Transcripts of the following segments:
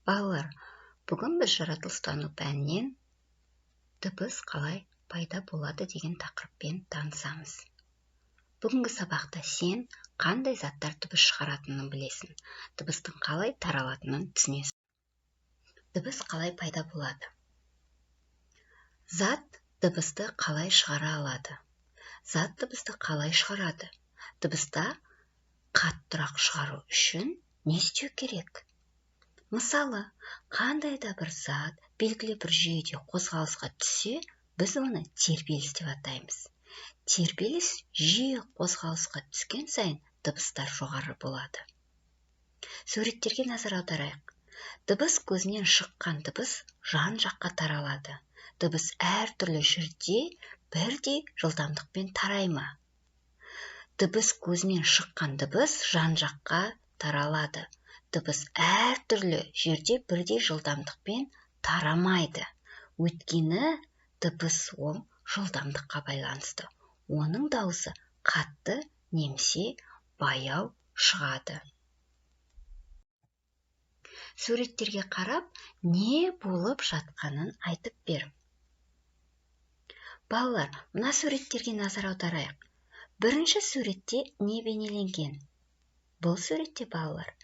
Балалар, бүгін біз жаратылыстану пәнінен дыбыс қалай пайда болады деген тақырыппен танысамыз. Бүгінгі сабақта сен қандай заттар дыбыс шығаратынын білесің, дыбыстың қалай таралатынын түсінесің. Дыбыс қалай пайда болады? Зат дыбысты қалай шығара алады? Зат дыбысты қалай шығарады? Дыбыста қаттырақ шығару үшін не істеу керек? Мысалы, қандай да бір зат белгілі бір жүйеде қозғалысқа түссе, біз оны тербеліс деп атаймыз. Тербеліс жиі қозғалысқа түскен сайын дыбыстар жоғары болады. Суреттерге назар аударайық. Дыбыс көзінен шыққан дыбыс жан-жаққа таралады. Дыбыс әртүрлі жерде бірдей жылдамдықпен тарай ма? Дыбыс көзінен шыққан дыбыс жан-жаққа таралады. Дыбыс әртүрлі жерде бірдей жылдамдықпен тарамайды. Өйткені дыбыс ол жылдамдыққа байланысты. Оның дауысы қатты немесе баяу шығады. Суреттерге қарап, не болып жатқанын айтып бер. Балалар, мына суреттерге назар аударайық. Бірінші суретте не бейнеленген? Бұл суретте балалар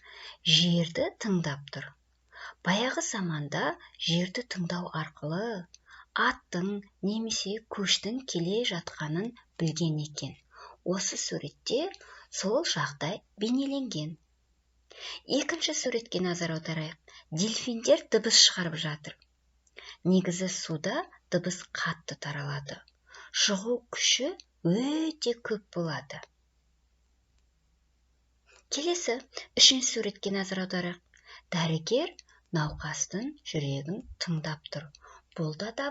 жерді тыңдап тұр. Баяғы заманда жерді тыңдау арқылы аттың немесе көштің келе жатқанын білген екен. Осы суретте сол жағдай бейнеленген. Екінші суретке назар аударайық. Дельфиндер дыбыс шығарып жатыр. Негізі суда дыбыс қатты таралады. Шығу күші өте көп болады. Келесі, үшінші суретке назар аударайық. Дәрігер науқастың жүрегін тыңдап тұр. Бұлда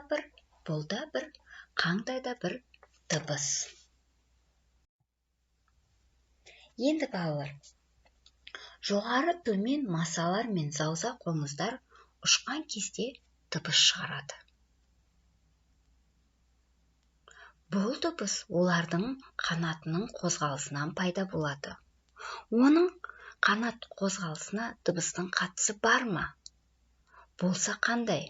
бір, қандай да бір дыбыс. Енді балалар, жоғары төмен масалар мен зауза қоңыздар ұшқан кезде дыбыс шығарады. Бұл дыбыс олардың қанатының қозғалысынан пайда болады. Оның қанат қозғалысына дыбыстың қатысы бар ма? Болса қандай?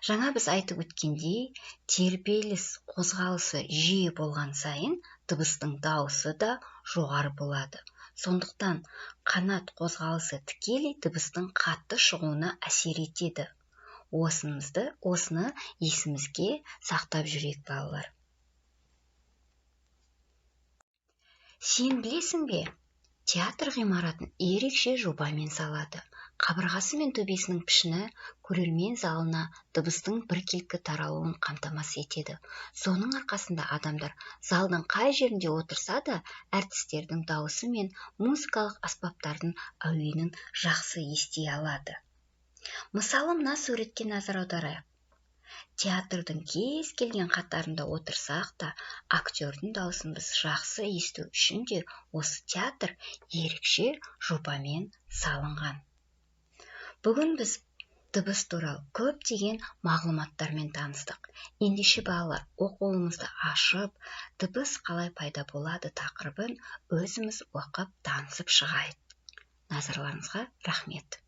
Жаңа біз айтып өткендей, тербеліс қозғалысы жиі болған сайын дыбыстың дауысы да жоғары болады. Сондықтан қанат қозғалысы тікелей дыбыстың қатты шығуына әсер етеді. Осыны есімізге сақтап жүрейік, балалар. Сен білесің бе? Театр ғимаратын ерекше жобамен салады. Қабырғасы мен төбесінің пішіні көрермен залына дыбыстың біркелкі таралуын қамтамасыз етеді. Соның арқасында адамдар залдың қай жерінде отырса да, әртістердің дауысы мен музыкалық аспаптардың әуенін жақсы ести алады. Мысалы, мына суретке назар аударайық. Театрдың кез келген қатарында отырсақ та, актердің дауысын біз жақсы есту үшін де осы театр ерекше жобамен салынған. Бүгін біз дыбыс туралы көптеген мағлұматтармен таныстық. Ендеше балалар, оқуымызды ашып, дыбыс қалай пайда болады тақырыбын өзіміз оқып танысып шығайық. Назарларыңызға рахмет.